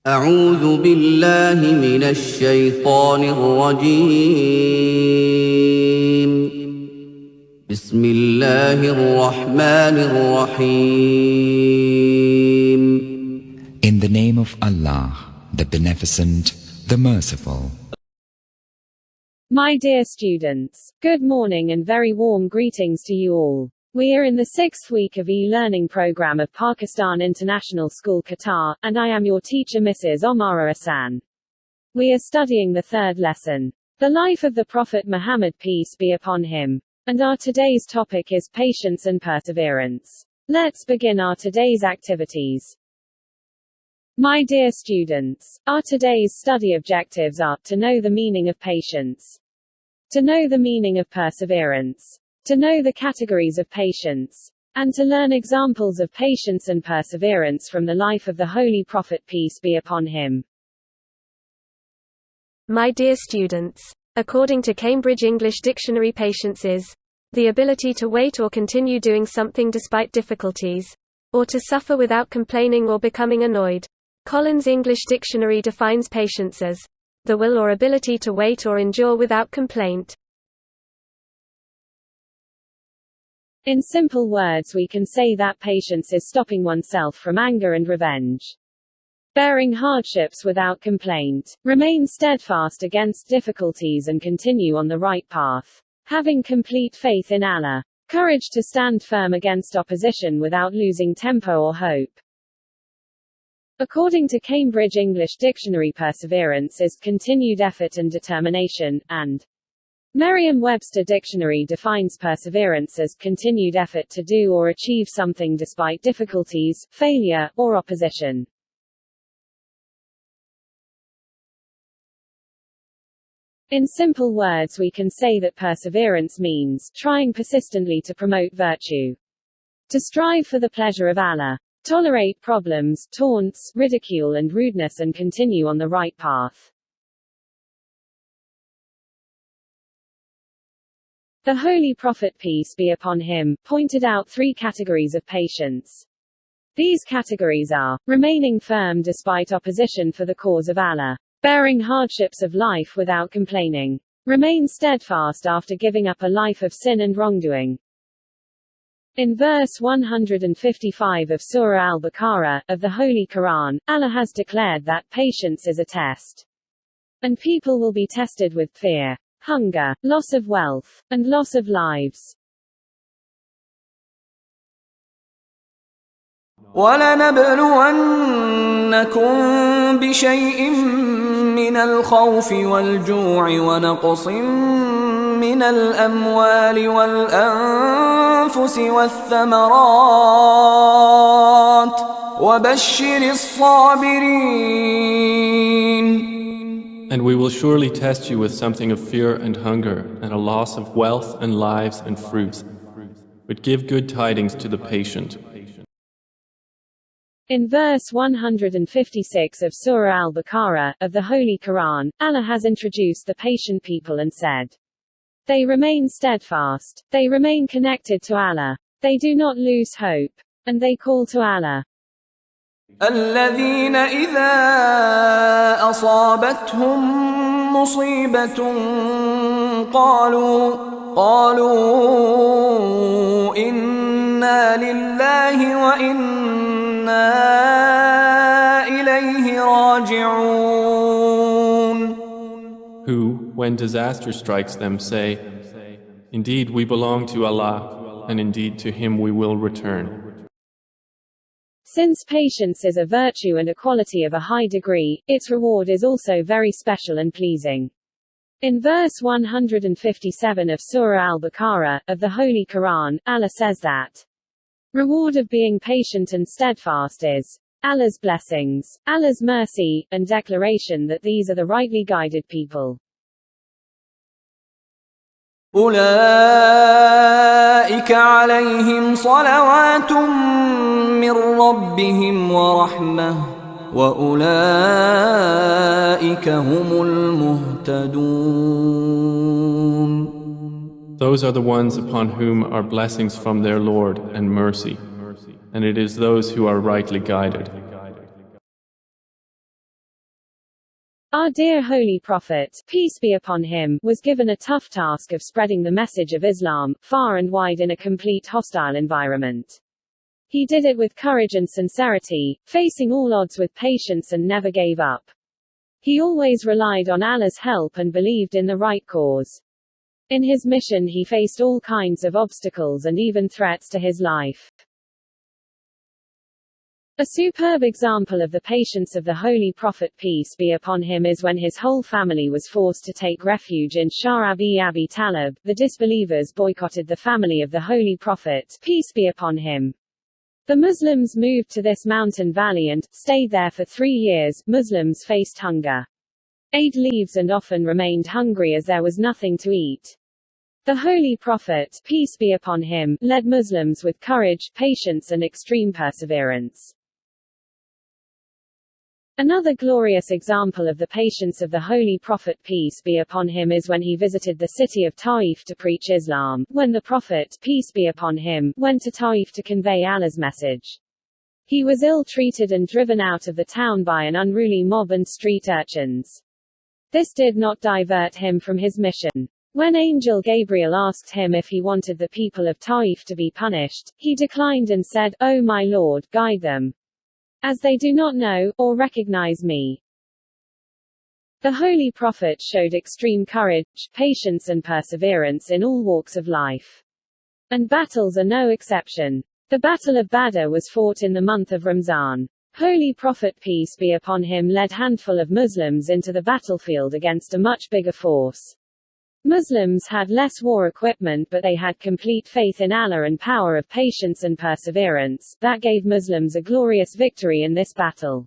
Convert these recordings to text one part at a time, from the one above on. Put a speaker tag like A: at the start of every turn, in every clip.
A: أعوذ بالله من الشيطان الرجيم. بسم الله الرحمن الرحيم.
B: In the name of Allah, the Beneficent, the Merciful.
C: My dear students, good morning and very warm greetings to you all. We are in the 6th week of e-learning program of Pakistan International School Qatar, and I am your teacher Mrs. Omara Hassan. We are studying the 3rd lesson, the life of the Prophet Muhammad, peace be upon him. And our today's topic is patience and perseverance. Let's begin our today's activities. My dear students, our today's study objectives are to know the meaning of patience, to know the meaning of perseverance, to know the categories of patience, and to learn examples of patience and perseverance from the life of the Holy Prophet, peace be upon him.
D: My dear students, according to Cambridge English Dictionary, patience is the ability to wait or continue doing something despite difficulties, or to suffer without complaining or becoming annoyed. Collins English Dictionary defines patience as the will or ability to wait or endure without complaint.
C: In simple words, we can say that patience is stopping oneself from anger and revenge, bearing hardships without complaint, remain steadfast against difficulties and continue on the right path, having complete faith in Allah, courage to stand firm against opposition without losing temper or hope. According to Cambridge English Dictionary, perseverance is continued effort and determination, and Merriam-Webster Dictionary defines perseverance as continued effort to do or achieve something despite difficulties, failure, or opposition. In simple words, we can say that perseverance means trying persistently to promote virtue, to strive for the pleasure of Allah, tolerate problems, taunts, ridicule and rudeness, and continue on the right path. The Holy Prophet, peace be upon him, pointed out 3 categories of patience. These categories are remaining firm despite opposition for the cause of Allah, bearing hardships of life without complaining, remain steadfast after giving up a life of sin and wrongdoing. In verse 155 of Surah Al-Baqarah, of the Holy Quran, Allah has declared that patience is a test, and people will be tested with fear, hunger, loss of wealth, and loss of lives.
E: وَلَنَبْلُوَنَّكُم بِشَيْءٍ مِّنَ الْخَوْفِ وَالْجُوعِ وَنَقْصٍ مِّنَ الْأَمْوَالِ وَالْأَنفُسِ وَالثَّمَرَاتِ وَبَشِّرِ الصَّابِرِينَ.
F: And we will surely test you with something of fear and hunger, and a loss of wealth and lives and fruits. But give good tidings to the patient.
C: In verse 156 of Surah Al-Baqarah, of the Holy Quran, Allah has introduced the patient people and said, they remain steadfast, they remain connected to Allah, they do not lose hope, and they call to Allah.
E: الذين إذا أصابتهم مصيبة قالوا إنا لله وإنا إليه راجعون.
F: Who, when disaster strikes them, say, indeed we belong to Allah, and indeed to Him we will return.
C: Since patience is a virtue and a quality of a high degree, its reward is also very special and pleasing. In verse 157 of Surah Al-Baqarah, of the Holy Quran, Allah says that reward of being patient and steadfast is Allah's blessings, Allah's mercy, and declaration that these are the rightly guided people.
E: أولئك عليهم صلوات من ربهم ورحمة وأولئك هم المهتدون.
F: Those are the ones upon whom are blessings from their Lord and mercy, and it is those who are rightly guided.
C: Our dear Holy Prophet, peace be upon him, was given a tough task of spreading the message of Islam, far and wide in a complete hostile environment. He did it with courage and sincerity, facing all odds with patience and never gave up. He always relied on Allah's help and believed in the right cause. In his mission he faced all kinds of obstacles and even threats to his life. A superb example of the patience of the Holy Prophet peace be upon him is when his whole family was forced to take refuge in Sha'ab-e-Abi Talib. The disbelievers boycotted the family of the Holy Prophet peace be upon him. The Muslims moved to this mountain valley and stayed there for 3 years. Muslims faced hunger. Ate leaves and often remained hungry as there was nothing to eat. The Holy Prophet peace be upon him led Muslims with courage, patience and extreme perseverance. Another glorious example of the patience of the Holy Prophet peace be upon him is when he visited the city of Taif to preach Islam. When the Prophet peace be upon him went to Taif to convey Allah's message, he was ill-treated and driven out of the town by an unruly mob and street urchins. This did not divert him from his mission. When Angel Gabriel asked him if he wanted the people of Taif to be punished, he declined and said, "O my Lord, guide them, as they do not know, or recognize me." The Holy Prophet showed extreme courage, patience and perseverance in all walks of life. And battles are no exception. The Battle of Badr was fought in the month of Ramzan. Holy Prophet peace be upon him led handful of Muslims into the battlefield against a much bigger force. Muslims had less war equipment but they had complete faith in Allah and power of patience and perseverance, that gave Muslims a glorious victory in this battle.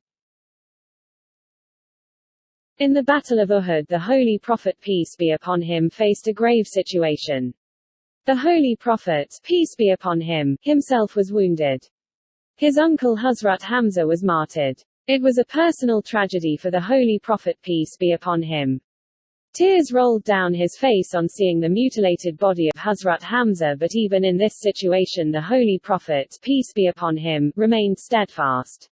C: In the Battle of Uhud the Holy Prophet peace be upon him faced a grave situation. The Holy Prophet peace be upon him himself was wounded. His uncle Hazrat Hamza was martyred. It was a personal tragedy for the Holy Prophet peace be upon him. Tears rolled down his face on seeing the mutilated body of Hazrat Hamza, but even in this situation the Holy Prophet peace be upon him remained steadfast.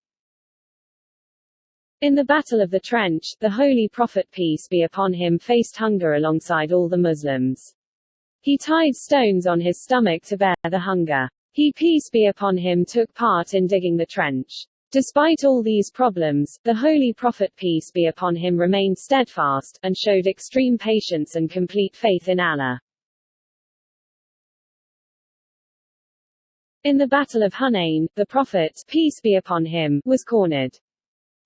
C: In the Battle of the Trench, the Holy Prophet peace be upon him faced hunger alongside all the Muslims. He tied stones on his stomach to bear the hunger. He peace be upon him took part in digging the trench. Despite all these problems, the Holy Prophet peace be upon him remained steadfast, and showed extreme patience and complete faith in Allah. In the Battle of Hunain, the Prophet peace be upon him was cornered.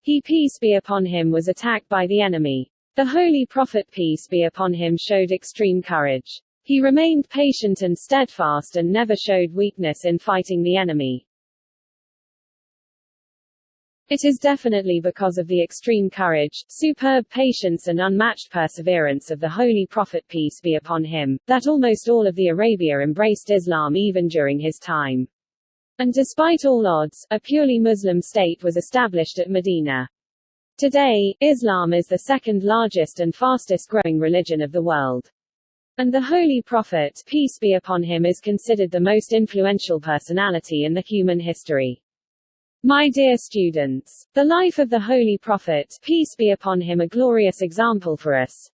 C: He peace be upon him was attacked by the enemy. The Holy Prophet peace be upon him showed extreme courage. He remained patient and steadfast and never showed weakness in fighting the enemy. It is definitely because of the extreme courage, superb patience and unmatched perseverance of the Holy Prophet peace be upon him, that almost all of the Arabia embraced Islam even during his time. And despite all odds, a purely Muslim state was established at Medina. Today, Islam is the second largest and fastest growing religion of the world. And the Holy Prophet peace be upon him is considered the most influential personality in the human history. My dear students, the life of the Holy Prophet peace be upon him a glorious example for us.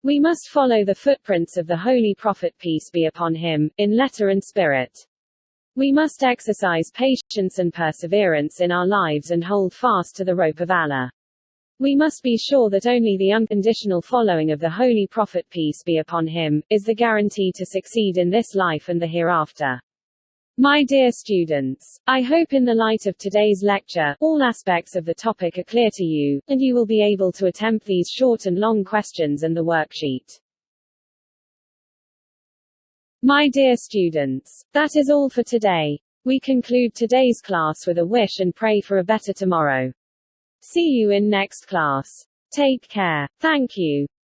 C: We must follow the footprints of the Holy Prophet peace be upon him, in letter and spirit. We must exercise patience and perseverance in our lives and hold fast to the rope of Allah. We must be sure that only the unconditional following of the Holy Prophet peace be upon him is the guarantee to succeed in this life and the hereafter. My dear students, I hope in the light of today's lecture, all aspects of the topic are clear to you, and you will be able to attempt these short and long questions and the worksheet. My dear students, that is all for today. We conclude today's class with a wish and pray for a better tomorrow. See you in next class. Take care. Thank you.